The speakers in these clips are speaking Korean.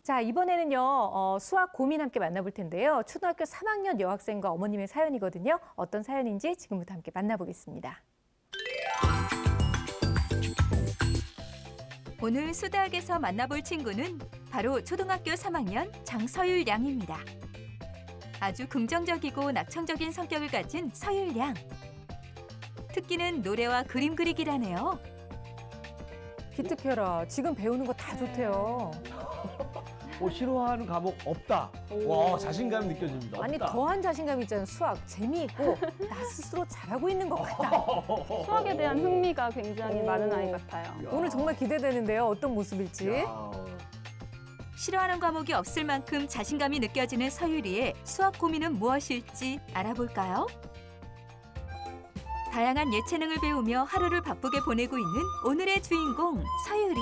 자, 이번에는요, 수학 고민 함께 만나볼 텐데요. 초등학교 3학년 여학생과 어머님의 사연이거든요. 어떤 사연인지 지금부터 함께 만나보겠습니다. 오늘 수다학에서 만나볼 친구는 바로 초등학교 3학년 장서율 양입니다. 아주 긍정적이고 낙천적인 성격을 가진 서율 양. 특기는 노래와 그림 그리기라네요. 기특해라. 지금 배우는 거 다 좋대요. 싫어하는 과목 없다. 와, 자신감 느껴집니다. 없다. 아니, 더한 자신감 있잖아요. 수학. 재미있고 나 스스로 잘하고 있는 것 같다. 수학에 대한 흥미가 굉장히 많은 아이 같아요. 야. 오늘 정말 기대되는데요. 어떤 모습일지. 야. 싫어하는 과목이 없을 만큼 자신감이 느껴지는 서율이의 수학 고민은 무엇일지 알아볼까요? 다양한 예체능을 배우며 하루를 바쁘게 보내고 있는 오늘의 주인공 서율이.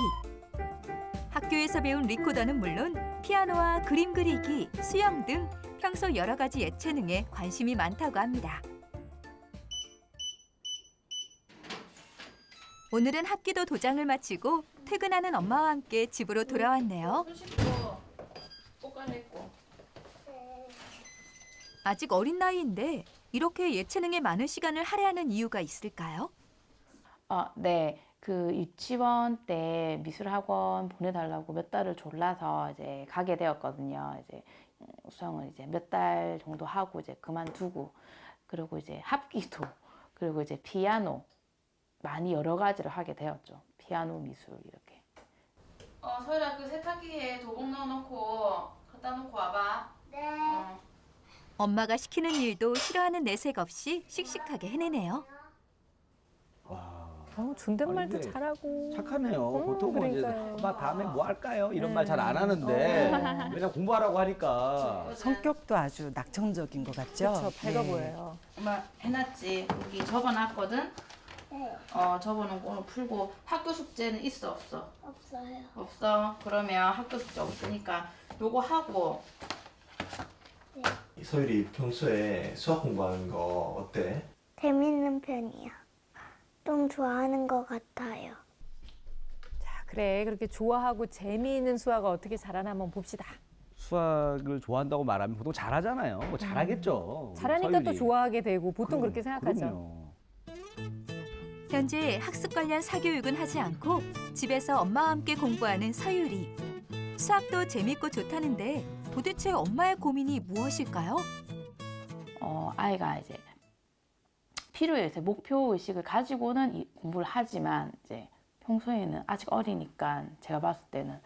학교에서 배운 리코더는 물론 피아노와 그림 그리기, 수영 등 평소 여러 가지 예체능에 관심이 많다고 합니다. 오늘은 합기도 도장을 마치고 퇴근하는 엄마와 함께 집으로 돌아왔네요. 아직 어린 나이인데 이렇게 예체능에 많은 시간을 할애하는 이유가 있을까요? 네. 그 유치원 때 미술학원 보내달라고 몇 달을 졸라서 이제 가게 되었거든요. 이제 수영을 이제 몇 달 정도 하고 이제 그만두고, 그리고 이제 합기도, 그리고 이제 피아노 많이 여러 가지를 하게 되었죠. 피아노, 미술 이렇게. 서율아, 그 세탁기에 도복 넣어놓고 갖다 놓고 와봐. 네. 엄마가 시키는 일도 싫어하는 내색 없이 씩씩하게 해내네요. 와, 존댓말도 아니, 근데 잘하고. 착하네요. 보통은 이제 그러니까요. 엄마 다음에 뭐 할까요? 이런 말 잘 안 하는데 그냥 공부하라고 하니까. 성격도 아주 낙천적인 것 같죠? 그렇죠. 밝아 네. 보여요. 엄마 해놨지. 여기 적어놨거든. 네. 적어놓은 오늘 풀고 학교 숙제는 있어 없어? 없어요. 없어. 그러면 학교 숙제 없으니까 요거 하고. 서율이 평소에 수학 공부하는 거 어때? 재밌는 편이요. 좀 좋아하는 것 같아요. 자, 그래. 그렇게 좋아하고 재미있는 수학을 어떻게 잘하나 한번 봅시다. 수학을 좋아한다고 말하면 보통 잘하잖아요. 뭐 잘하겠죠. 잘하니까 또 서율이. 좋아하게 되고 보통 그렇게 생각하죠. 그럼요. 현재 학습 관련 사교육은 하지 않고 집에서 엄마와 함께 공부하는 서율이. 수학도 재밌고 좋다는데 도대체 엄마의 고민이 무엇일까요? 아이가 이제 필요해서 목표 의식을 가지고는 공부를 하지만 이제 평소에는 아직 어리니까 제가 봤을 때는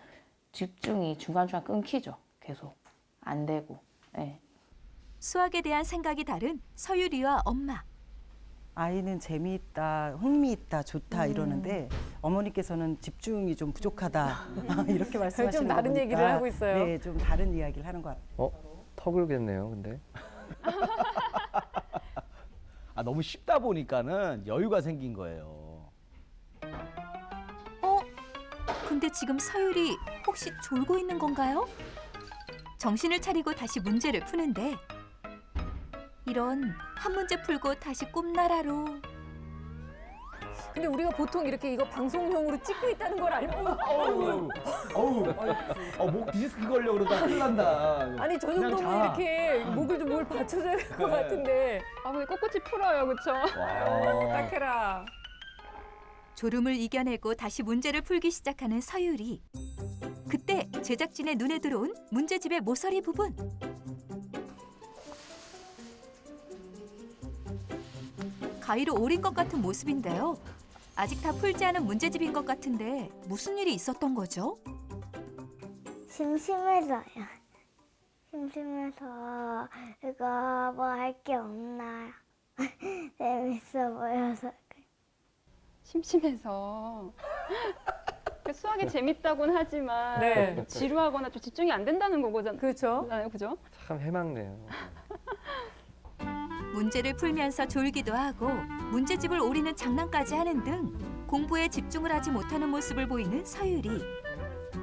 집중이 중간중간 끊기죠. 계속 안 되고. 네. 수학에 대한 생각이 다른 서율이와 엄마. 아이는 재미있다, 흥미있다, 좋다 이러는데 어머니께서는 집중이 좀 부족하다 이렇게 말씀하시는 좀 거 다른 보니까 얘기를 하고 있어요. 네, 좀 다른 이야기를 하는 것 같아요. 턱을겠네요, 근데. 너무 쉽다 보니까는 여유가 생긴 거예요. 근데 지금 서율이 혹시 졸고 있는 건가요? 정신을 차리고 다시 문제를 푸는데 이런 한 문제 풀고 다시 꿈나라로. 근데 우리가 보통 이렇게 이거 방송용으로 찍고 있다는 걸 알고 목 디스크 걸려 그러다 큰일 난다. 아니 저 그냥 정도면 자. 이렇게 목을 좀 뭘 받쳐줘야 될 것 같은데. 근데 꼿꼿이 풀어요, 그쵸? 딱해라. 졸음을 이겨내고 다시 문제를 풀기 시작하는 서율이. 그때 제작진의 눈에 들어온 문제집의 모서리 부분. 가위로 오린 것 같은 모습인데요. 아직 다 풀지 않은 문제집인 것 같은데 무슨 일이 있었던 거죠? 심심해서요. 심심해서 이거 뭐 할 게 없나요? 재밌어 보여서. 심심해서. 수학이 재밌다고는 하지만 네. 지루하거나 좀 집중이 안 된다는 거잖아요. 그렇죠. 그죠? 참 해맑네요. 문제를 풀면서 졸기도 하고 문제집을 오리는 장난까지 하는 등 공부에 집중을 하지 못하는 모습을 보이는 서율이.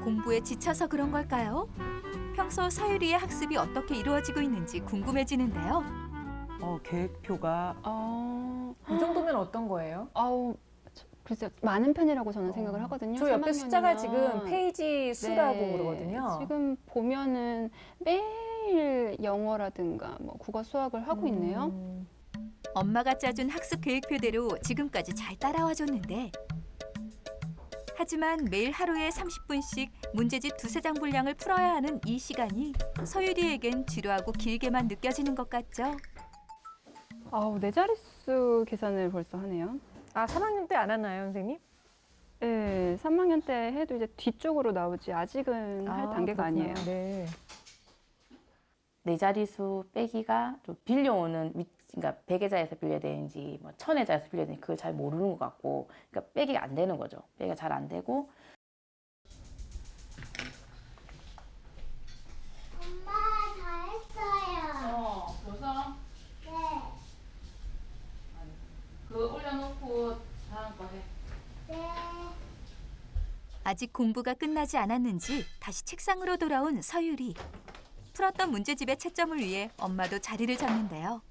공부에 지쳐서 그런 걸까요? 평소 서율이의 학습이 어떻게 이루어지고 있는지 궁금해지는데요. 계획표가 이 정도면 어떤 거예요? 글쎄요, 많은 편이라고 저는 생각을 하거든요. 저 옆에 숫자가 3학년이면. 지금 페이지 수라고 네, 그러거든요. 지금 보면은 매일 영어라든가 뭐 국어 수학을 하고 있네요. 엄마가 짜준 학습 계획표대로 지금까지 잘 따라와 줬는데 하지만 매일 하루에 30분씩 문제집 2-3장 분량을 풀어야 하는 이 시간이 서유리에겐 지루하고 길게만 느껴지는 것 같죠? 아우, 네 자릿수 계산을 벌써 하네요. 아, 3학년 때 안 하나요, 선생님? 네, 3학년 때 해도 이제 뒤쪽으로 나오지 아직은 할 단계가 아니에요. 네. 네 자릿수 빼기가 좀 빌려오는 그러니까 100계좌에서 빌려야 되는지 뭐 1000계좌에서 빌려야 되는지 그걸 잘 모르는 것 같고 그러니까 빼기가 안 되는 거죠. 빼기가 잘 안 되고 엄마 다 했어요. 벌써 네. 그거 올려놓고 다음 거 해. 네. 아직 공부가 끝나지 않았는지 다시 책상으로 돌아온 서유리. 풀었던 문제집의 채점을 위해 엄마도 자리를 잡는데요.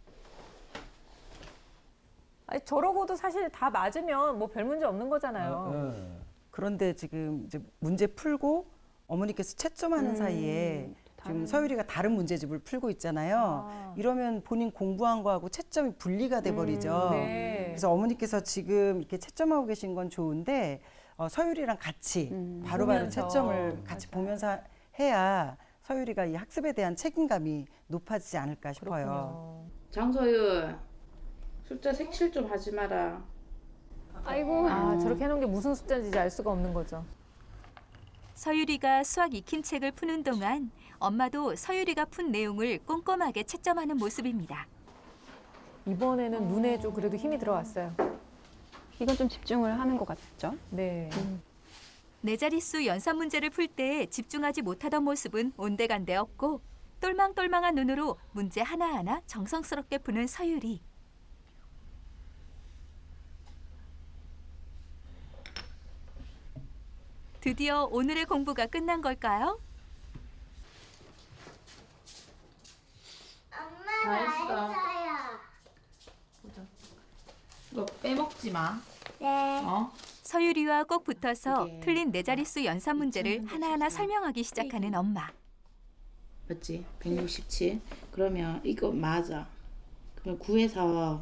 아니, 저러고도 사실 다 맞으면 뭐 별 문제 없는 거잖아요. 그런데 지금 이제 문제 풀고 어머니께서 채점하는 사이에 지금 서유리가 다른 문제집을 풀고 있잖아요. 이러면 본인 공부한 거하고 채점이 분리가 돼 버리죠. 네. 그래서 어머니께서 지금 이렇게 채점하고 계신 건 좋은데 서유리랑 같이 바로바로 보면서. 채점을 같이 보면서 해야 서유리가 이 학습에 대한 책임감이 높아지지 않을까 싶어요. 장서율 숫자 색칠 좀 하지 마라. 아이고. 아, 저렇게 해놓은 게 무슨 숫자인지 알 수가 없는 거죠. 서유리가 수학 익힘 책을 푸는 동안 엄마도 서유리가 푼 내용을 꼼꼼하게 채점하는 모습입니다. 이번에는 눈에 좀 그래도 힘이 들어왔어요. 이건 좀 집중을 하는 것 같죠? 네. 네 자릿수 연산 문제를 풀 때 집중하지 못하던 모습은 온데간데 없고 똘망똘망한 눈으로 문제 하나하나 정성스럽게 푸는 서유리. 드디어 오늘의 공부가 끝난 걸까요? 엄마 다 했어. 했어요. 이거 빼먹지 마. 네. 서유리와 꼭 붙어서 이게 틀린 네 자릿수 연산 문제를 하나하나 설명하기 시작하는 엄마. 맞지? 167. 그러면 이거 맞아. 그럼 9에서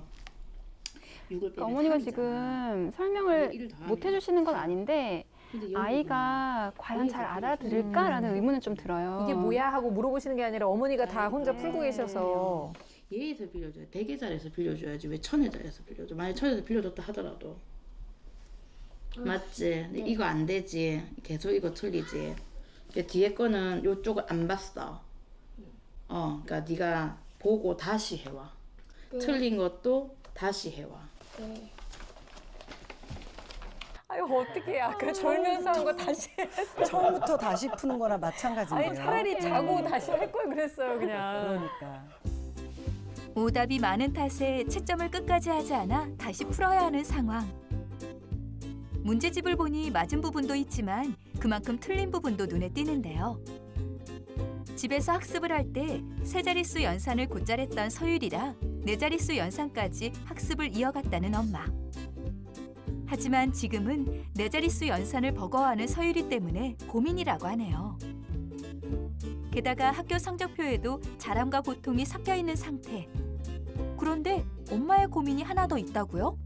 6을 빼면 어머니가 3이잖아. 지금 설명을 일을 더 못 하면. 해주시는 건 아닌데 근데 여기 아이가 과연 잘 알아들을까라는 의문은 좀 들어요. 이게 뭐야 하고 물어보시는 게 아니라 어머니가 다 혼자 풀고 계셔서. 얘에서 빌려줘야 100계좌에서 빌려줘야지 왜 1000계좌에서 빌려줘. 만약에 1000계좌에서 빌려줬다 하더라도 맞지? 근데 이거 안 되지. 계속 이거 틀리지. 근데 뒤에 거는 요쪽을 안 봤어. 그러니까 네가 보고 다시 해와. 틀린 것도 다시 해와. 네. 아유, 어떡해. 아까 졸면서 한 거 다시. 처음부터 다시 푸는 거나 마찬가지예요. 아니, 차라리 자고 다시 할 걸 그랬어요, 그냥. 그러니까. 오답이 많은 탓에 채점을 끝까지 하지 않아 다시 풀어야 하는 상황. 문제집을 보니 맞은 부분도 있지만 그만큼 틀린 부분도 눈에 띄는데요. 집에서 학습을 할 때 세 자릿수 연산을 곧잘 했던 서유리라 네 자릿수 연산까지 학습을 이어갔다는 엄마. 하지만 지금은 네 자릿수 연산을 버거워하는 서유리 때문에 고민이라고 하네요. 게다가 학교 성적표에도 자랑과 고통이 섞여 있는 상태. 그런데 엄마의 고민이 하나 더 있다고요?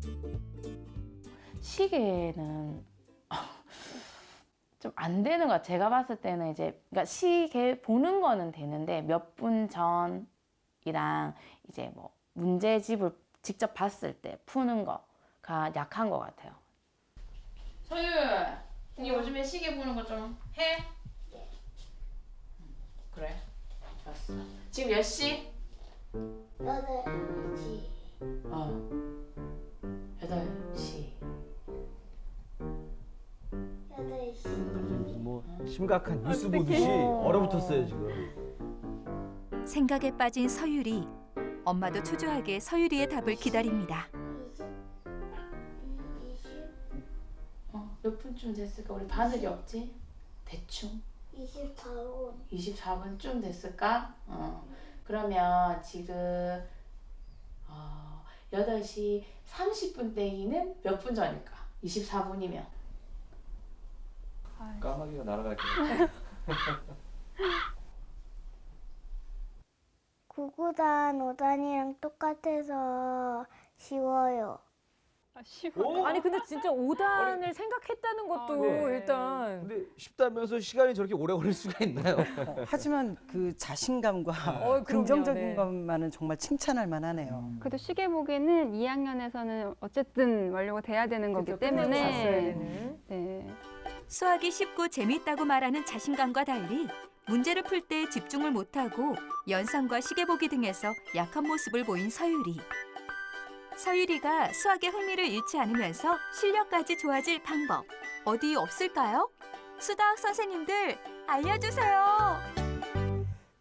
시계는 좀 안 되는 것 같아요. 제가 봤을 때는 이제 그러니까 시계 보는 거는 되는데 몇 분 전이랑 이제 뭐 문제집을 직접 봤을 때 푸는 거가 약한 것 같아요. 서율, 니 요즘에 시계 보는 거 좀 해? 그래. 알았어. 지금 몇 시? 8시. 8시. 8시. 무슨 뭐 심각한 뉴스 보듯이 얼어붙었어요 지금. 생각에 빠진 서유리. 엄마도 초조하게 서유리의 답을 기다립니다. 20. 몇 분쯤 됐을까? 우리 바늘이 없지? 대충 24분. 24분쯤 됐을까? 그러면 지금 8시 30분 땡이는 몇 분 전일까? 24분이면. 까마귀가 날아갈게. 9구단 5단이랑 똑같아서 쉬워요. 쉬워. 아니 근데 진짜 5단을 생각했다는 것도 네. 일단 근데 쉽다면서 시간이 저렇게 오래 걸릴 수가 있나요? 하지만 그 자신감과 그럼요. 긍정적인 네. 것만은 정말 칭찬할 만하네요. 그래도 시계 보기는 2학년에서는 어쨌든 완료가 돼야 되는 거기 그죠, 끝내고 갔어야 때문에 되는. 네. 수학이 쉽고 재밌다고 말하는 자신감과 달리 문제를 풀 때 집중을 못하고 연상과 시계 보기 등에서 약한 모습을 보인 서유리. 서유리가 수학에 흥미를 잃지 않으면서 실력까지 좋아질 방법 어디 없을까요? 수다학 선생님들 알려주세요.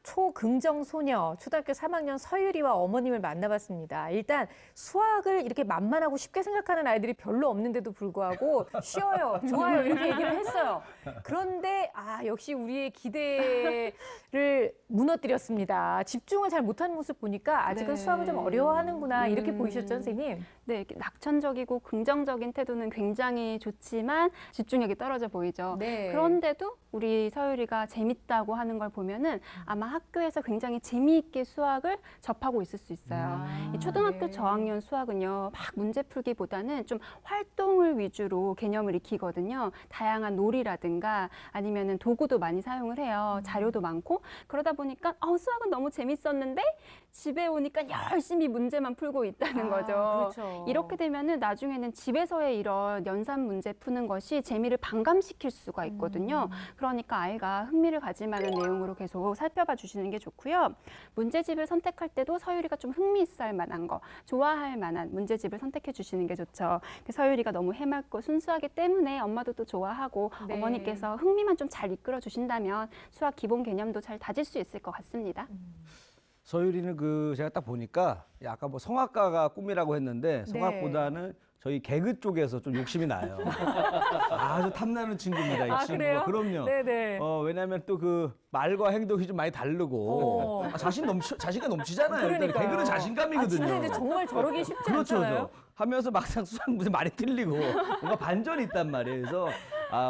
초긍정 소녀 초등학교 3학년 서유리와 어머님을 만나봤습니다. 일단 수학을 이렇게 만만하고 쉽게 생각하는 아이들이 별로 없는데도 불구하고 쉬워요, 좋아요 이렇게 얘기를 했어요. 그런데 역시 우리의 기대를 무너뜨렸습니다. 집중을 잘 못하는 모습 보니까 아직은 네. 수학을 좀 어려워하는구나 이렇게 보이셨죠, 선생님? 네, 이렇게 낙천적이고 긍정적인 태도는 굉장히 좋지만 집중력이 떨어져 보이죠. 네. 그런데도 우리 서유리가 재밌다고 하는 걸 보면은 아마 학교에서 굉장히 재미있게 수학을 접하고 있을 수 있어요. 이 초등학교 네. 저학년 수학은요, 막 문제 풀기보다는 좀 활동을 위주로 개념을 익히거든요. 다양한 놀이라든가 아니면은 도구도 많이 사용을 해요. 자료도 많고 그러다 보니까 수학은 너무 재밌었는데 집에 오니까 열심히 문제만 풀고 있다는 거죠. 그렇죠. 이렇게 되면은 나중에는 집에서의 이런 연산 문제 푸는 것이 재미를 반감시킬 수가 있거든요. 그러니까 아이가 흥미를 가질 만한 내용으로 계속 살펴봐 주시는 게 좋고요. 문제집을 선택할 때도 서유리가 좀 흥미 있어 할 만한 거, 좋아할 만한 문제집을 선택해 주시는 게 좋죠. 서유리가 너무 해맑고 순수하기 때문에 엄마도 또 좋아하고 네. 어머니께서 흥미만 좀 잘 이끌어 주신다면 수학 기본 개념도 잘 다질 수 있을 것 같습니다. 서유리는 제가 딱 보니까 아까 뭐 성악가가 꿈이라고 했는데 성악보다는 저희 개그 쪽에서 좀 욕심이 나요. 아주 탐나는 친구입니다, 이 친구가. 그래요? 그럼요. 네네. 왜냐하면 또 그 말과 행동이 좀 많이 다르고 자신감 넘치잖아요. 일단 그러니까요. 개그는 자신감이거든요. 근데 정말 저러기 쉽지 그렇죠. 않잖아요. 하면서 막상 수학 문제 많이 틀리고 뭔가 반전이 있단 말이에요. 그래서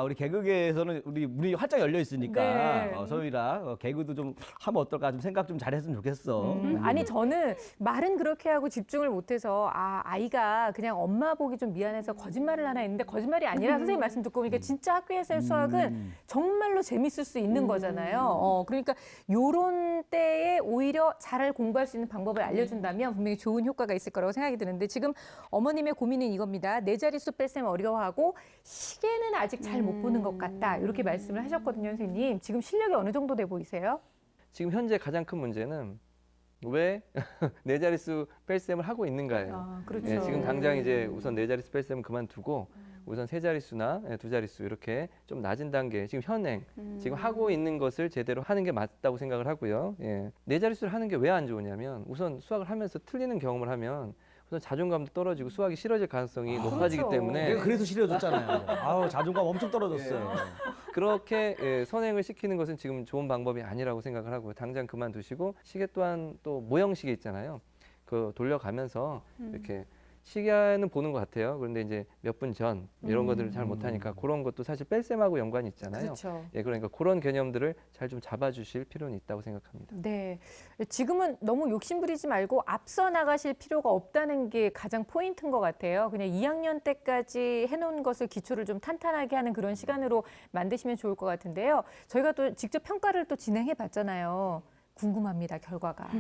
우리 개그계에서는 우리 문이 활짝 열려 있으니까 네. 서유라 개그도 좀 하면 어떨까 좀 생각 좀 잘했으면 좋겠어. 아니 저는 말은 그렇게 하고 집중을 못해서 아이가 그냥 엄마 보기 좀 미안해서 거짓말을 하나 했는데 거짓말이 아니라 선생님 말씀 듣고 보니까 진짜 학교에서의 수학은 정말로 재밌을 수 있는 거잖아요. 그러니까 요런 때에 오히려 잘 공부할 수 있는 방법을 알려준다면 분명히 좋은 효과가 있을 거라고 생각이 드는데 지금 어머님의 고민은 이겁니다. 네 자릿수 뺄셈 어려워하고 시계는 아직 잘 못 보는 것 같다. 이렇게 말씀을 하셨거든요, 선생님. 지금 실력이 어느 정도 돼 보이세요? 지금 현재 가장 큰 문제는 왜 네 자릿수 뺄셈을 하고 있는가예요. 그렇죠. 예, 지금 당장 이제 우선 네 자릿수 뺄셈은 그만두고 우선 세 자릿수나 두 자릿수 이렇게 좀 낮은 단계 지금 현행 지금 하고 있는 것을 제대로 하는 게 맞다고 생각을 하고요. 예. 네 자릿수를 하는 게 왜 안 좋으냐면 우선 수학을 하면서 틀리는 경험을 하면 우선 자존감도 떨어지고 수학이 싫어질 가능성이 높아지기 그렇죠. 때문에 내가 그래서 싫어졌잖아요. 자존감 엄청 떨어졌어요. 그렇게 선행을 시키는 것은 지금 좋은 방법이 아니라고 생각을 하고요. 당장 그만두시고 시계 또한 또 모형시계 있잖아요. 그 돌려가면서 이렇게 시계는 보는 것 같아요. 그런데 이제 몇 분 전 이런 것들을 잘 못하니까 그런 것도 사실 뺄셈하고 연관이 있잖아요. 그렇죠. 예, 그러니까 그런 개념들을 잘 좀 잡아주실 필요는 있다고 생각합니다. 네. 지금은 너무 욕심부리지 말고 앞서 나가실 필요가 없다는 게 가장 포인트인 것 같아요. 그냥 2학년 때까지 해놓은 것을 기초를 좀 탄탄하게 하는 그런 시간으로 만드시면 좋을 것 같은데요. 저희가 또 직접 평가를 또 진행해 봤잖아요. 궁금합니다, 결과가.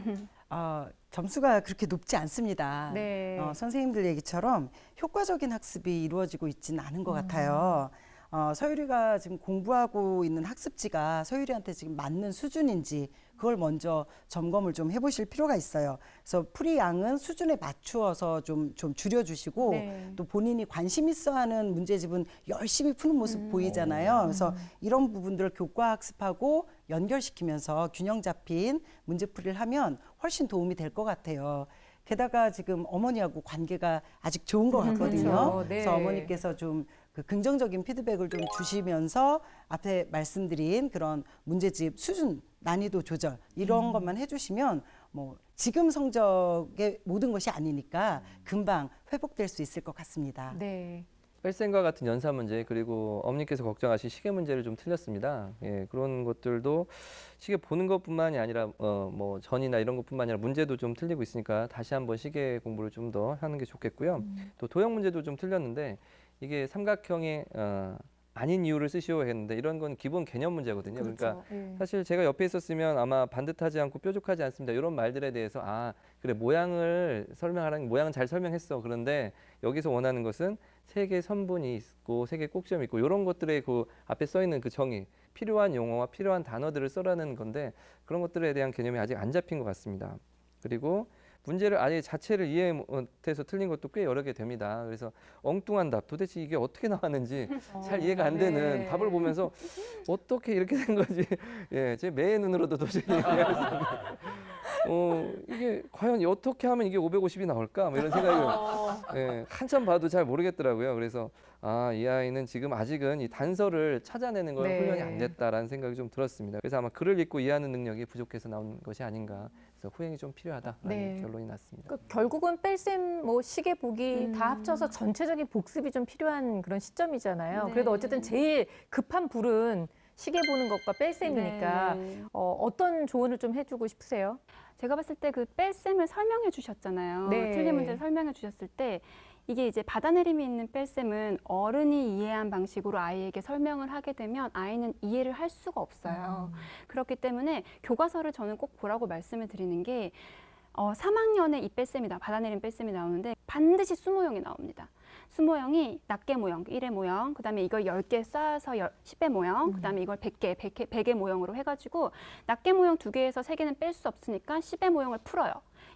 점수가 그렇게 높지 않습니다. 네. 선생님들 얘기처럼 효과적인 학습이 이루어지고 있지는 않은 것 같아요. 서유리가 지금 공부하고 있는 학습지가 서유리한테 지금 맞는 수준인지 그걸 먼저 점검을 좀 해보실 필요가 있어요. 그래서 풀이 양은 수준에 맞추어서 좀 줄여주시고 네. 또 본인이 관심 있어하는 문제집은 열심히 푸는 모습 보이잖아요. 그래서 이런 부분들을 교과 학습하고 연결시키면서 균형 잡힌 문제풀이를 하면 훨씬 도움이 될 것 같아요. 게다가 지금 어머니하고 관계가 아직 좋은 것 같거든요. 그렇죠. 네. 그래서 어머니께서 좀 그 긍정적인 피드백을 좀 주시면서 앞에 말씀드린 그런 문제집 수준, 난이도 조절 이런 것만 해주시면 뭐 지금 성적의 모든 것이 아니니까 금방 회복될 수 있을 것 같습니다. 네. 뺄셈과 같은 연산 문제 그리고 어머니께서 걱정하신 시계 문제를 좀 틀렸습니다. 예, 그런 것들도 시계 보는 것뿐만이 아니라 뭐 전이나 이런 것뿐만 아니라 문제도 좀 틀리고 있으니까 다시 한번 시계 공부를 좀 더 하는 게 좋겠고요. 또 도형 문제도 좀 틀렸는데 이게 삼각형의 아닌 이유를 쓰시오 했는데 이런 건 기본 개념 문제거든요. 그러니까 사실 제가 옆에 있었으면 아마 반듯하지 않고 뾰족하지 않습니다. 이런 말들에 대해서 아 그래 모양을 설명하라는 모양은 잘 설명했어. 그런데 여기서 원하는 것은 세 개의 선분이 있고 세 개의 꼭지점이 있고 이런 것들의 그 앞에 써 있는 그 정의 필요한 용어와 필요한 단어들을 써라는 건데 그런 것들에 대한 개념이 아직 안 잡힌 것 같습니다. 그리고 문제를 아예 자체를 이해 못해서 틀린 것도 꽤 여러 개 됩니다. 그래서 엉뚱한 답, 도대체 이게 어떻게 나왔는지 잘 이해가 안 되는 답을 보면서 어떻게 이렇게 된 거지? 예, 제 매의 눈으로도 도저히 이해가 이게 과연 어떻게 하면 이게 550이 나올까? 뭐 이런 생각을 예, 한참 봐도 잘 모르겠더라고요. 그래서 아, 이 아이는 지금 아직은 이 단서를 찾아내는 걸 훈련이 안 됐다라는 생각이 좀 들었습니다. 그래서 아마 글을 읽고 이해하는 능력이 부족해서 나온 것이 아닌가. 그래서 후행이 좀 필요하다라는 결론이 났습니다. 그러니까 결국은 뺄셈, 뭐 시계 보기 다 합쳐서 전체적인 복습이 좀 필요한 그런 시점이잖아요. 그래도 어쨌든 제일 급한 불은 시계 보는 것과 뺄셈이니까 어떤 조언을 좀 해주고 싶으세요? 제가 봤을 때 그 뺄셈을 설명해 주셨잖아요. 틀린 문제를 설명해 주셨을 때 이게 이제 받아내림이 있는 뺄셈은 어른이 이해한 방식으로 아이에게 설명을 하게 되면 아이는 이해를 할 수가 없어요. 그렇기 때문에 교과서를 저는 꼭 보라고 말씀을 드리는 게 3학년에 이 뺄셈이 받아내림 뺄셈이 나오는데 반드시 수모형이 나옵니다. 수모형이 낱개 모형, 1의 모형, 그다음에 이걸 10개 쌓아서 10의 모형, 그다음에 이걸 100의 모형으로 해가지고 낱개 모형 2개에서 3개는 뺄 수 없으니까 10의 모형을 풀어요.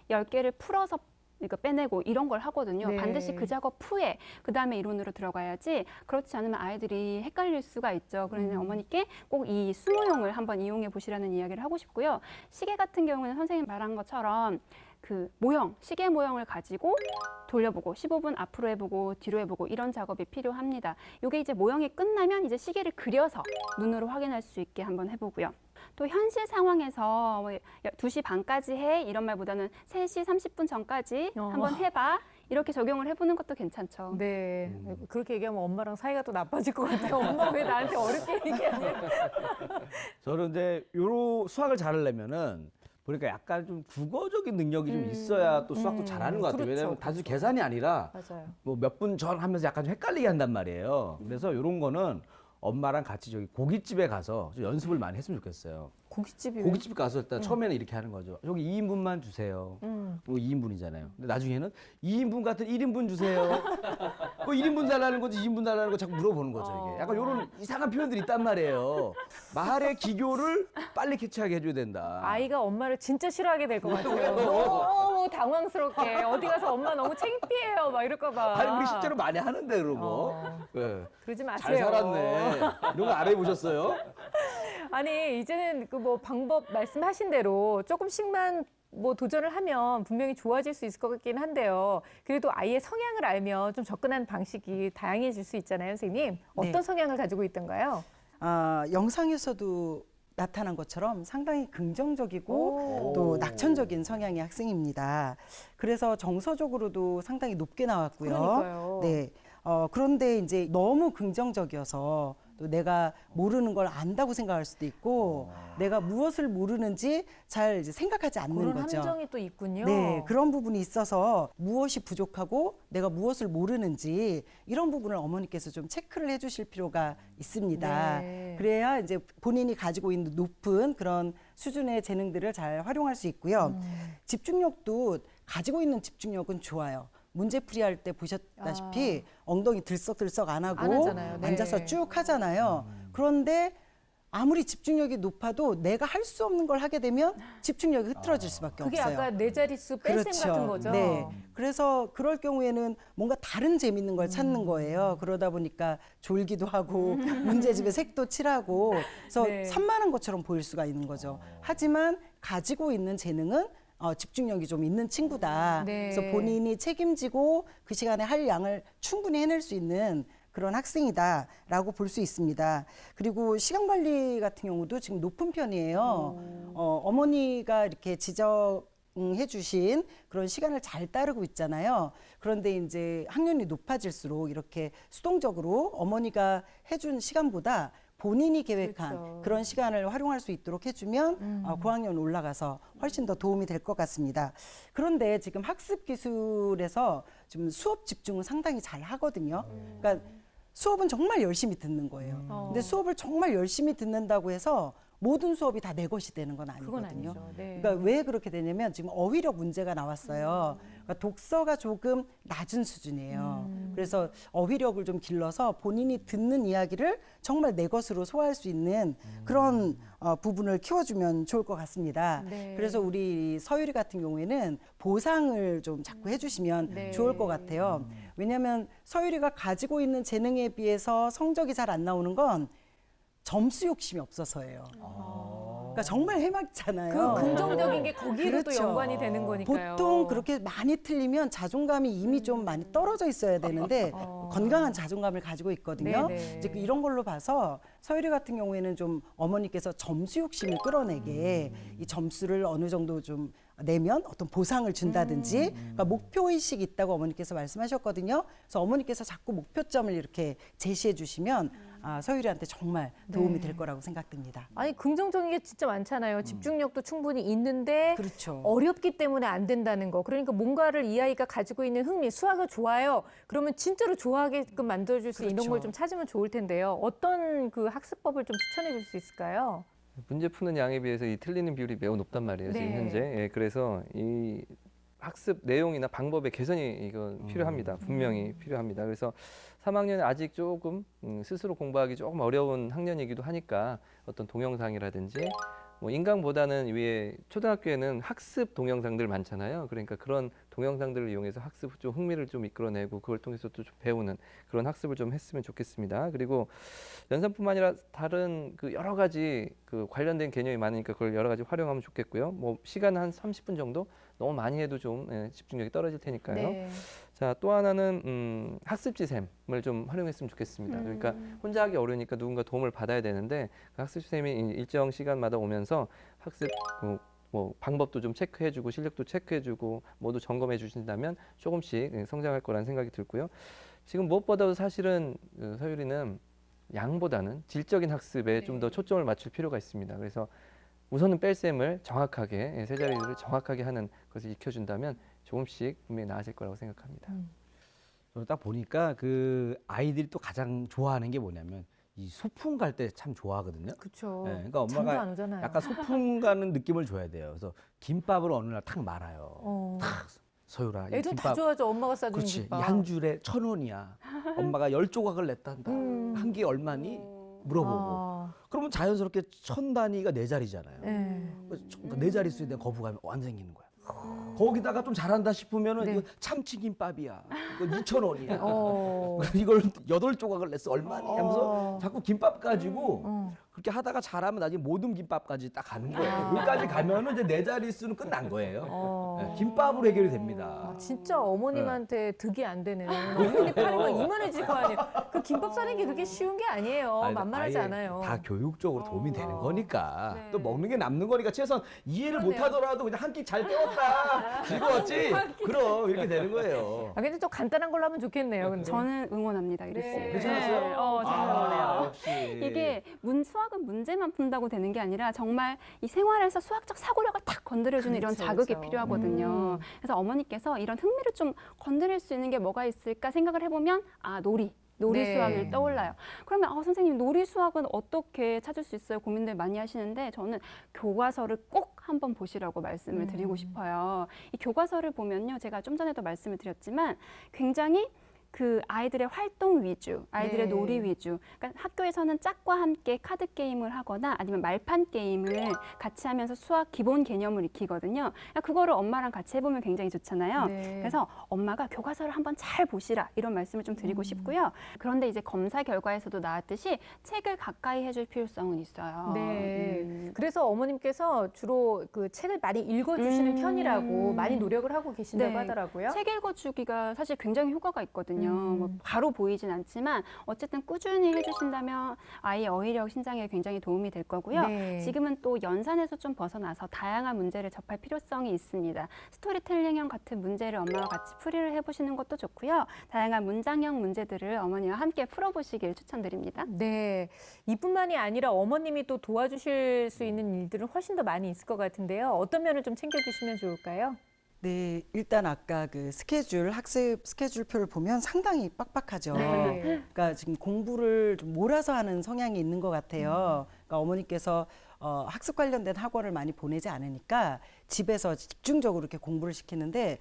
10개를 풀어서 이거 빼내고 이런 걸 하거든요. 반드시 그 작업 후에 그다음에 이론으로 들어가야지 그렇지 않으면 아이들이 헷갈릴 수가 있죠. 그러니 어머니께 꼭 이 수모형을 한번 이용해 보시라는 이야기를 하고 싶고요. 시계 같은 경우는 선생님 말한 것처럼 그 모형, 시계 모형을 가지고 돌려보고 15분 앞으로 해보고 뒤로 해보고 이런 작업이 필요합니다. 이게 이제 모형이 끝나면 이제 시계를 그려서 눈으로 확인할 수 있게 한번 해보고요. 또 현실 상황에서 2시 반까지 해 이런 말보다는 3시 30분 전까지 한번 해봐 이렇게 적용을 해보는 것도 괜찮죠. 네, 그렇게 얘기하면 엄마랑 사이가 또 나빠질 것 같아요. 엄마 왜 나한테 어렵게 얘기하냐. 저는 이제 요런 수학을 잘하려면은 보니까 약간 좀 국어적인 능력이 좀 있어야 또 수학도 잘하는 것 같아요. 왜냐하면 단순히 계산이 아니라 뭐 몇 분 전 하면서 약간 좀 헷갈리게 한단 말이에요. 그래서 이런 거는 엄마랑 같이 저기 고깃집에 가서 좀 연습을 많이 했으면 좋겠어요. 고깃집 가서 일단 처음에는 이렇게 하는 거죠. 여기 2인분만 주세요. 뭐 2인분이잖아요. 근데 나중에는 2인분 같은 1인분 주세요. 뭐 1인분 달라는 거지 2인분 달라는 거 자꾸 물어보는 거죠. 이게 약간 이런 이상한 표현들이 있단 말이에요. 말의 기교를 빨리 캐치하게 해줘야 된다. 아이가 엄마를 진짜 싫어하게 될 것 같아요. 너무 당황스럽게 어디 가서 엄마 너무 창피해요 막 이럴까 봐. 아니 우리 실제로 많이 하는데 그런 거. 네. 그러지 마세요. 잘 살았네. 이런 거 안 해보셨어요? 아니 이제는 그 뭐 방법 말씀하신 대로 조금씩만 뭐 도전을 하면 분명히 좋아질 수 있을 것 같긴 한데요. 그래도 아이의 성향을 알면 좀 접근하는 방식이 다양해질 수 있잖아요, 선생님. 어떤 성향을 가지고 있던가요? 영상에서도 나타난 것처럼 상당히 긍정적이고 또 낙천적인 성향의 학생입니다. 그래서 정서적으로도 상당히 높게 나왔고요. 그러니까요. 네. 그런데 이제 너무 긍정적이어서 또 내가 모르는 걸 안다고 생각할 수도 있고 내가 무엇을 모르는지 잘 이제 생각하지 않는 그런 거죠. 함정이 또 있군요. 네, 그런 부분이 있어서 무엇이 부족하고 내가 무엇을 모르는지 이런 부분을 어머니께서 좀 체크를 해주실 필요가 있습니다. 그래야 이제 본인이 가지고 있는 높은 그런 수준의 재능들을 잘 활용할 수 있고요. 집중력도 가지고 있는 집중력은 좋아요. 문제풀이 할 때 보셨다시피 엉덩이 들썩들썩 안 하고 하잖아요. 앉아서 쭉 하잖아요. 그런데 아무리 집중력이 높아도 내가 할 수 없는 걸 하게 되면 집중력이 흐트러질 수밖에 그게 없어요. 아까 네 자릿수 뺄셈 같은 거죠? 네. 그래서 그럴 경우에는 뭔가 다른 재밌는 걸 찾는 거예요. 그러다 보니까 졸기도 하고 문제집에 색도 칠하고 그래서 산만한 것처럼 보일 수가 있는 거죠. 하지만 가지고 있는 재능은 집중력이 좀 있는 친구다. 그래서 본인이 책임지고 그 시간에 할 양을 충분히 해낼 수 있는 그런 학생이다라고 볼 수 있습니다. 그리고 시간 관리 같은 경우도 지금 높은 편이에요. 어머니가 이렇게 지적 해주신 그런 시간을 잘 따르고 있잖아요. 그런데 이제 학년이 높아질수록 이렇게 수동적으로 어머니가 해준 시간보다 본인이 계획한 그렇죠. 그런 시간을 활용할 수 있도록 해주면 고학년 올라가서 훨씬 더 도움이 될 것 같습니다. 그런데 지금 학습 기술에서 지금 수업 집중은 상당히 잘 하거든요. 그러니까 수업은 정말 열심히 듣는 거예요. 근데 수업을 정말 열심히 듣는다고 해서 모든 수업이 다 내 것이 되는 건 그건 아니거든요. 아니죠. 네. 그러니까 왜 그렇게 되냐면 지금 어휘력 문제가 나왔어요. 그러니까 독서가 조금 낮은 수준이에요. 그래서 어휘력을 좀 길러서 본인이 듣는 이야기를 정말 내 것으로 소화할 수 있는 그런 부분을 키워주면 좋을 것 같습니다. 네. 그래서 우리 서유리 같은 경우에는 보상을 좀 자꾸 해주시면 네. 좋을 것 같아요. 왜냐하면 서유리가 가지고 있는 재능에 비해서 성적이 잘 안 나오는 건 점수 욕심이 없어서예요. 그러니까 정말 해맑잖아요. 그 긍정적인 게 거기에도 또 그렇죠. 연관이 되는 거니까요. 보통 그렇게 많이 틀리면 자존감이 이미 좀 많이 떨어져 있어야 되는데 건강한 자존감을 가지고 있거든요. 네네. 이제 이런 걸로 봐서 서유리 같은 경우에는 좀 어머니께서 점수 욕심을 끌어내게 이 점수를 어느 정도 좀 내면 어떤 보상을 준다든지 그러니까 목표의식이 있다고 어머니께서 말씀하셨거든요. 그래서 어머니께서 자꾸 목표점을 이렇게 제시해 주시면 서유리한테 정말 도움이 될 거라고 생각됩니다. 아니 긍정적인 게 진짜 많잖아요. 집중력도 충분히 있는데 그렇죠. 어렵기 때문에 안 된다는 거. 그러니까 뭔가를 이 아이가 가지고 있는 흥미, 수학을 좋아해요. 그러면 진짜로 좋아하게끔 만들어줄 수 있는 그렇죠. 걸 좀 찾으면 좋을 텐데요. 어떤 그 학습법을 좀 추천해 줄 수 있을까요? 문제 푸는 양에 비해서 이 틀리는 비율이 매우 높단 말이에요. 지금 네. 현재. 예, 그래서 이 학습 내용이나 방법의 개선이 이건 필요합니다. 분명히 필요합니다. 그래서 3학년은 아직 조금 스스로 공부하기 조금 어려운 학년이기도 하니까 어떤 동영상이라든지 뭐 인강보다는 위에 초등학교에는 학습 동영상들 많잖아요. 그러니까 그런 동영상들을 이용해서 학습 좀 흥미를 좀 이끌어내고 그걸 통해서 또 좀 배우는 그런 학습을 좀 했으면 좋겠습니다. 그리고 연산뿐만 아니라 다른 그 여러 가지 그 관련된 개념이 많으니까 그걸 여러 가지 활용하면 좋겠고요. 뭐 시간 한 30분 정도 너무 많이 해도 좀 집중력이 떨어질 테니까요. 네. 자, 또 하나는 학습지샘을 좀 활용했으면 좋겠습니다. 그러니까 혼자 하기 어려우니까 누군가 도움을 받아야 되는데 그 학습지샘이 일정 시간마다 오면서 학습 뭐 방법도 좀 체크해주고 실력도 체크해주고 모두 점검해 주신다면 조금씩 성장할 거라는 생각이 들고요. 지금 무엇보다도 사실은 서유리는 양보다는 질적인 학습에 좀 더 초점을 맞출 필요가 있습니다. 그래서 우선은 뺄셈을 정확하게 세 자리를 정확하게 하는 것을 익혀준다면 조금씩 분명히 나아질 거라고 생각합니다. 저는 딱 보니까 그 아이들이 또 가장 좋아하는 게 뭐냐면 이 소풍 갈 때 참 좋아하거든요. 그렇죠. 네, 그러니까 잠도 엄마가 안 오잖아요. 약간 소풍 가는 느낌을 줘야 돼요. 그래서 김밥을 어느 날 탁 말아요. 탁 서유라. 이 애들 다 김밥 좋아하죠. 엄마가 싸주는 그렇지. 김밥. 한 줄에 1,000원이야. 엄마가 10조각을 냈단다. 한 개 얼마니? 물어보고. 그러면 자연스럽게 1,000 단위가 4자리잖아요. 그러니까 4자릿수에 대한 거부감이 완전 생기는 거야. 거기다가 좀 잘한다 싶으면은 이거 참치김밥이야. 이거 2,000원이야. 이걸 8조각을 냈어. 얼마니? 하면서 자꾸 김밥 가지고 그렇게 하다가 잘하면 나중에 모든 김밥까지 딱 가는 거예요. 여기까지 가면은 이제 4자릿수는 끝난 거예요. 네, 김밥으로 해결이 됩니다. 진짜 어머님한테 득이 안 되는 어머니 팔이면 이만해질 거 아니에요. 그 김밥 싸는 게 그렇게 쉬운 게 아니에요. 아니, 만만하지 아예 않아요. 다 교육적으로 도움이 되는 거니까. 네. 또 먹는 게 남는 거니까 최소한 이해를 못 하더라도 그냥 한 끼 잘 때웠다. 즐거웠지? 그럼 이렇게 되는 거예요. 근데 좀 간단한 걸로 하면 좋겠네요. 근데. 저는 응원합니다, 이리 씨. 괜찮았어요? 저는 응원해요. 역시. 이게 수학은 문제만 푼다고 되는 게 아니라 정말 이 생활에서 수학적 사고력을 탁 건드려주는 이런 그렇죠, 자극이 그렇죠. 필요하거든요. 그래서 어머니께서 이런 흥미를 좀 건드릴 수 있는 게 뭐가 있을까 생각을 해보면 놀이 네. 수학이 떠올라요. 그러면 선생님 놀이 수학은 어떻게 찾을 수 있어요? 고민들 많이 하시는데 저는 교과서를 꼭 한번 보시라고 말씀을 드리고 싶어요. 이 교과서를 보면요. 제가 좀 전에도 말씀을 드렸지만 굉장히 그 아이들의 활동 위주, 아이들의 네. 놀이 위주. 그러니까 학교에서는 짝과 함께 카드 게임을 하거나 아니면 말판 게임을 같이 하면서 수학 기본 개념을 익히거든요. 그러니까 그거를 엄마랑 같이 해보면 굉장히 좋잖아요. 네. 그래서 엄마가 교과서를 한번 잘 보시라 이런 말씀을 좀 드리고 싶고요. 그런데 이제 검사 결과에서도 나왔듯이 책을 가까이 해줄 필요성은 있어요. 네. 그래서 어머님께서 주로 그 책을 많이 읽어주시는 편이라고 많이 노력을 하고 계신다고 네. 하더라고요. 책 읽어주기가 사실 굉장히 효과가 있거든요. 있거든요. 뭐 바로 보이진 않지만 어쨌든 꾸준히 해주신다면 아이의 어휘력 신장에 굉장히 도움이 될 거고요. 네. 지금은 또 연산에서 좀 벗어나서 다양한 문제를 접할 필요성이 있습니다. 스토리텔링형 같은 문제를 엄마와 같이 풀이를 해보시는 것도 좋고요. 다양한 문장형 문제들을 어머니와 함께 풀어보시길 추천드립니다. 네, 이뿐만이 아니라 어머님이 또 도와주실 수 있는 일들은 훨씬 더 많이 있을 것 같은데요. 어떤 면을 좀 챙겨주시면 좋을까요? 네, 일단 아까 그 스케줄, 학습 스케줄표를 보면 상당히 빡빡하죠. 네. 그러니까 지금 공부를 좀 몰아서 하는 성향이 있는 것 같아요. 그러니까 어머니께서 학습 관련된 학원을 많이 보내지 않으니까 집에서 집중적으로 이렇게 공부를 시키는데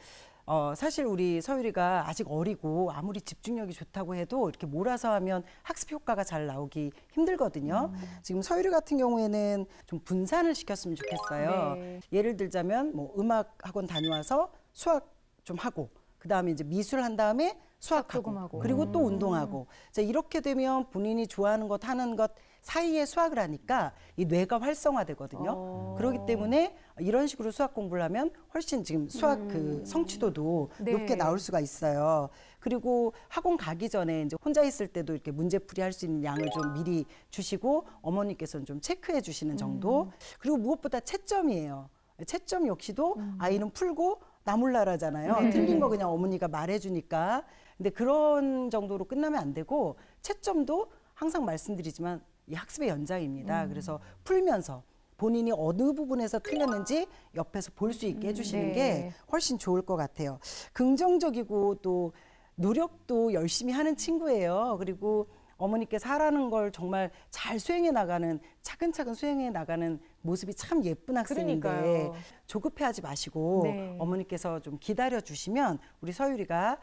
사실 우리 서유리가 아직 어리고 아무리 집중력이 좋다고 해도 이렇게 몰아서 하면 학습 효과가 잘 나오기 힘들거든요. 지금 서유리 같은 경우에는 좀 분산을 시켰으면 좋겠어요. 네. 예를 들자면 뭐 음악 학원 다녀와서 수학 좀 하고 그다음에 이제 미술 한 다음에 수학하고 조금 하고. 그리고 또 운동하고 자, 이렇게 되면 본인이 좋아하는 것 하는 것 사이에 수학을 하니까 이 뇌가 활성화되거든요. 그렇기 때문에 이런 식으로 수학 공부를 하면 훨씬 지금 수학 그 성취도도 네. 높게 나올 수가 있어요. 그리고 학원 가기 전에 이제 혼자 있을 때도 이렇게 문제풀이 할 수 있는 양을 좀 미리 주시고 어머니께서는 좀 체크해 주시는 정도. 그리고 무엇보다 채점이에요. 채점 역시도 아이는 풀고 나 몰라라잖아요. 네. 틀린 거 그냥 어머니가 말해주니까. 근데 그런 정도로 끝나면 안 되고 채점도 항상 말씀드리지만 이 학습의 연장입니다. 그래서 풀면서 본인이 어느 부분에서 틀렸는지 옆에서 볼 수 있게 해주시는 네. 게 훨씬 좋을 것 같아요. 긍정적이고 또 노력도 열심히 하는 친구예요. 그리고 어머니께서 하라는 걸 정말 잘 수행해 나가는 차근차근 수행해 나가는 모습이 참 예쁜 학생인데 그러니까요. 조급해하지 마시고 네. 어머니께서 좀 기다려 주시면 우리 서유리가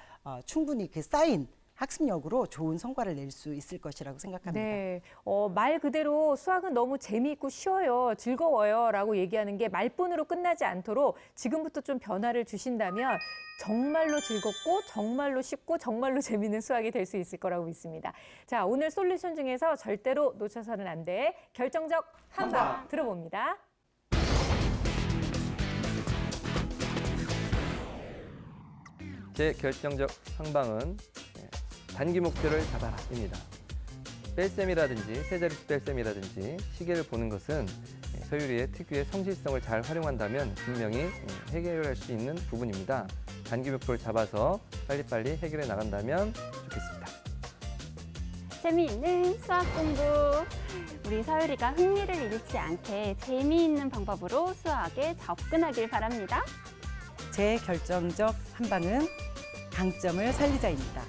충분히 그 쌓인 학습력으로 좋은 성과를 낼 수 있을 것이라고 생각합니다. 네, 말 그대로 수학은 너무 재미있고 쉬워요, 즐거워요 라고 얘기하는 게 말뿐으로 끝나지 않도록 지금부터 좀 변화를 주신다면 정말로 즐겁고 정말로 쉽고 정말로 재미있는 수학이 될 수 있을 거라고 믿습니다. 자, 오늘 솔루션 중에서 절대로 놓쳐서는 안 돼. 결정적 한방 들어봅니다. 제 결정적 상방은 단기 목표를 잡아라입니다. 뺄셈이라든지 세자릿수 뺄셈이라든지 시계를 보는 것은 서유리의 특유의 성실성을 잘 활용한다면 분명히 해결할 수 있는 부분입니다. 단기 목표를 잡아서 빨리빨리 해결해 나간다면 좋겠습니다. 재미있는 수학 공부. 우리 서유리가 흥미를 잃지 않게 재미있는 방법으로 수학에 접근하길 바랍니다. 제 결정적 한방은 강점을 살리자입니다.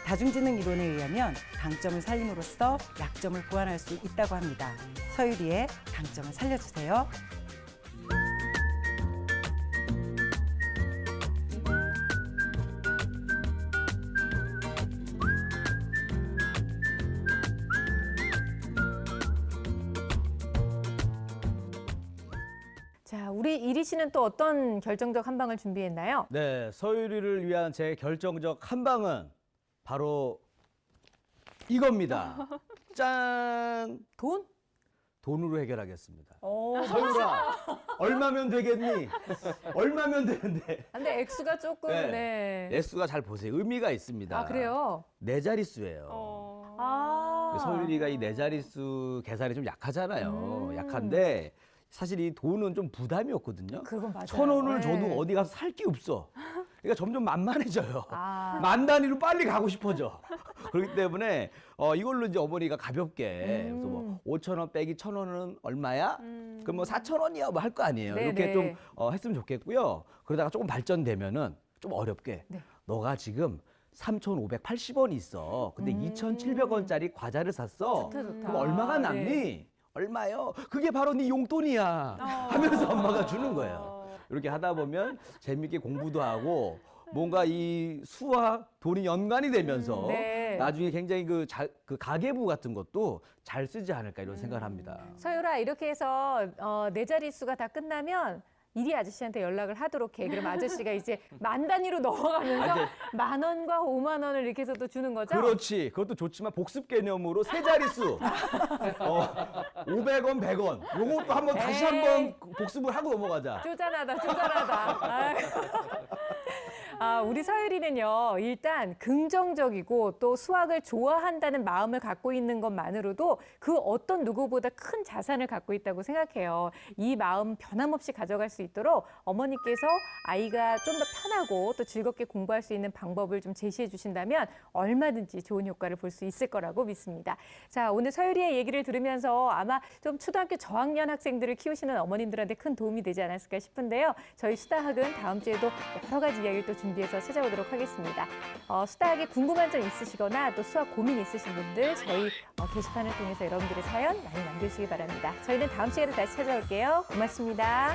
다중지능 이론에 의하면 강점을 살림으로써 약점을 보완할 수 있다고 합니다. 서유리의 강점을 살려주세요. 자, 우리 이리 씨는 또 어떤 결정적 한방을 준비했나요? 네, 서유리를 위한 제 결정적 한방은 바로 이겁니다. 짠! 돈? 돈으로 해결하겠습니다. 오, 서유라, 얼마면 되겠니? 얼마면 되는데? 근데 액수가 조금, 네. 액수가 잘 보세요. 의미가 있습니다. 아, 그래요? 네 자릿수예요. 아. 서유리가 이 네 자릿수 계산이 좀 약하잖아요. 약한데 사실 이 돈은 좀 부담이었거든요. 그건 맞아요. 1,000원을 네. 줘도 어디 가서 살 게 없어. 그러니까 점점 만만해져요. 아. 만 단위로 빨리 가고 싶어져. 그렇기 때문에 이걸로 이제 어머니가 가볍게 그래서 뭐 5,000원 빼기 1,000원은 얼마야? 그럼 뭐 4,000원이야 뭐 할 거 아니에요. 네네. 이렇게 좀 했으면 좋겠고요. 그러다가 조금 발전되면은 좀 어렵게 네. 너가 지금 3,580원이 있어. 근데 2,700원짜리 과자를 샀어. 좋다, 좋다. 그럼 얼마가 남니? 네. 얼마요? 그게 바로 네 용돈이야. 하면서 엄마가 주는 거예요. 이렇게 하다 보면 재밌게 공부도 하고 뭔가 이 수와 돈이 연관이 되면서 네. 나중에 굉장히 그 가계부 같은 것도 잘 쓰지 않을까 이런 생각을 합니다. 서유라, 이렇게 해서 네 자릿수가 다 끝나면 이리 아저씨한테 연락을 하도록 해. 그럼 아저씨가 이제 만 단위로 넘어가면서 10,000원과 50,000원을 이렇게 해서 또 주는 거죠? 그렇지. 그것도 좋지만 복습 개념으로 세 자릿수. 500원, 100원. 요것도 한번 다시 한번 복습을 하고 넘어가자. 쪼잔하다, 쪼잔하다. 우리 서유리는요, 일단 긍정적이고 또 수학을 좋아한다는 마음을 갖고 있는 것만으로도 그 어떤 누구보다 큰 자산을 갖고 있다고 생각해요. 이 마음 변함없이 가져갈 수 있도록 어머니께서 아이가 좀 더 편하고 또 즐겁게 공부할 수 있는 방법을 좀 제시해 주신다면 얼마든지 좋은 효과를 볼 수 있을 거라고 믿습니다. 자, 오늘 서유리의 얘기를 들으면서 아마 좀 초등학교 저학년 학생들을 키우시는 어머님들한테 큰 도움이 되지 않았을까 싶은데요. 저희 수다학은 다음 주에도 여러 가지 이야기를 또 준비해서 찾아오도록 하겠습니다. 수다학에 궁금한 점 있으시거나 또 수학 고민 있으신 분들 저희 게시판을 통해서 여러분들의 사연 많이 남겨주시기 바랍니다. 저희는 다음 시간에 다시 찾아올게요. 고맙습니다.